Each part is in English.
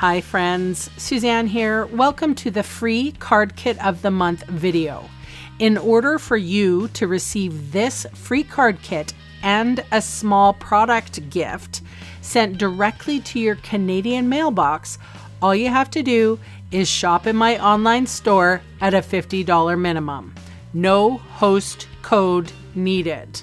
Hi friends, Suzanne here. Welcome to the free card kit of the month video. In order for you to receive this free card kit and a small product gift sent directly to your Canadian mailbox, all you have to do is shop in my online store at a $50 minimum. No host code needed.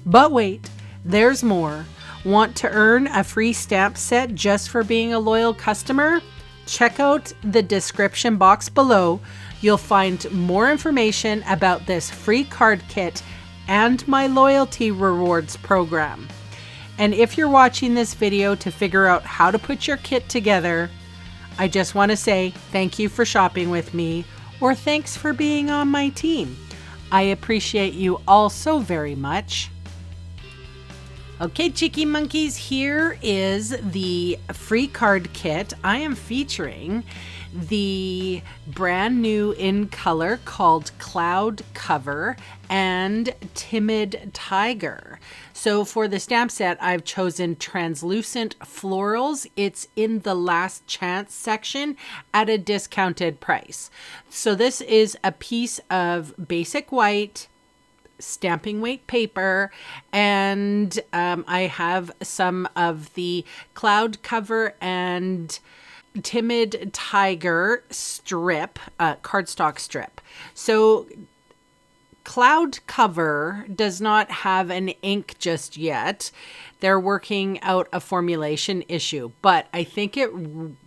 But wait, there's more. Want to earn a free stamp set just for being a loyal customer? Check out the description box below. You'll find more information about this free card kit and my loyalty rewards program. And if you're watching this video to figure out how to put your kit together, I just want to say thank you for shopping with me, or thanks for being on my team. I appreciate you all so very much. Okay, cheeky monkeys, here is the free card kit. I am featuring the brand new in color called Cloud Cover and Timid Tiger. So for the stamp set, I've chosen translucent florals. It's in the last chance section at a discounted price. So this is a piece of basic white stamping weight paper, and I have some of the Cloud Cover and Timid Tiger strip, cardstock strip. So Cloud Cover does not have an ink just yet. They're working out a formulation issue, but I think it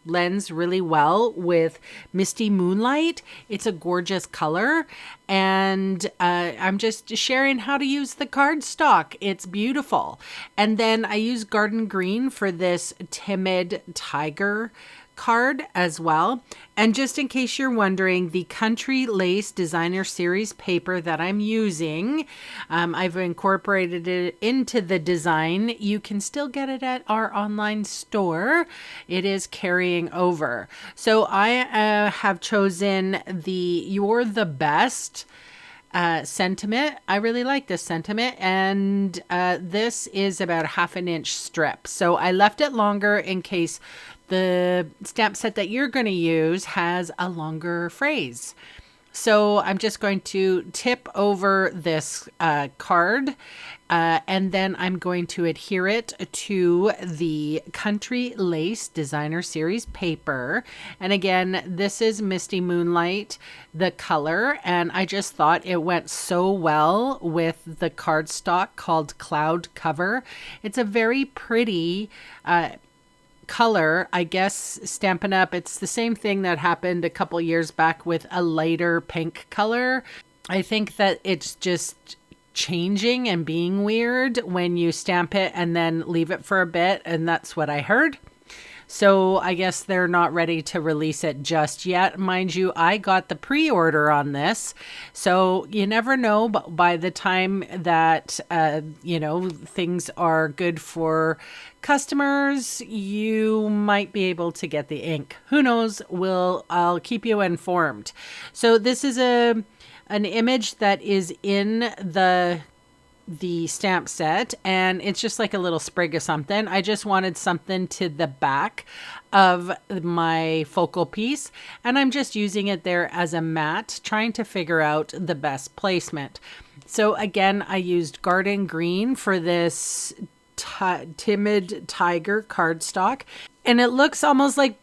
blends really well with Misty Moonlight. It's a gorgeous color, and I'm just sharing how to use the cardstock. It's beautiful. And then I use Garden Green for this Timid Tiger card as well. And just in case you're wondering, the Country Lace Designer Series paper that I'm using, I've incorporated it into the design. You can still get it at our online store. It is carrying over. So I have chosen the You're the Best sentiment. I really like this sentiment, and this is about a 1/2 inch strip. So I left it longer in case the stamp set that you're going to use has a longer phrase. So I'm just going to tip over this card, and then I'm going to adhere it to the Country Lace Designer Series paper. And again, this is Misty Moonlight, the color, and I just thought it went so well with the cardstock called Cloud Cover. It's a very pretty color. I guess Stampin' Up, it's the same thing that happened a couple years back with a lighter pink color. I think that it's just changing and being weird when you stamp it and then leave it for a bit, and that's what I heard. So I guess they're not ready to release it just yet. Mind you, I got the pre-order on this, so you never know, but by the time that, things are good for customers, you might be able to get the ink. Who knows? I'll keep you informed. So this is an image that is in the stamp set, and it's just like a little sprig of something. I just wanted something to the back of my focal piece, and I'm just using it there as a mat, trying to figure out the best placement. So again, I used Garden Green for this Timid Tiger cardstock, and it looks almost like,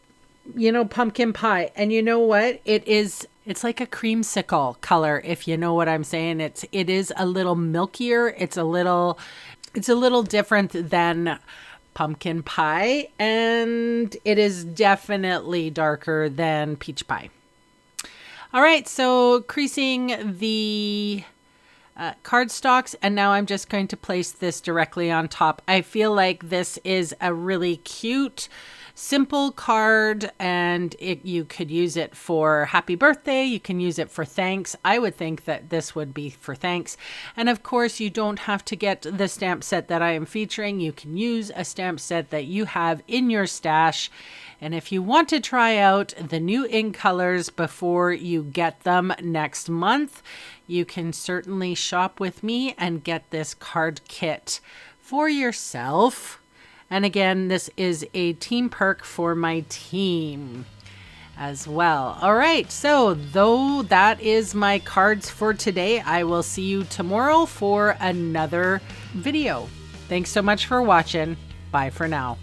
pumpkin pie. And you know what? It's like a creamsicle color, if you know what I'm saying. It is a little milkier. It's a little different than pumpkin pie, and it is definitely darker than peach pie. All right, so creasing the cardstocks, and now I'm just going to place this directly on top. I feel like this is a really cute, simple card, and you could use it for happy birthday. You can use it for thanks. I would think that this would be for thanks. And of course, you don't have to get the stamp set that I am featuring. You can use a stamp set that you have in your stash. And if you want to try out the new ink colors before you get them next month, you can certainly shop with me and get this card kit for yourself. And again, this is a team perk for my team as well. All right, so though that is my cards for today, I will see you tomorrow for another video. Thanks so much for watching. Bye for now.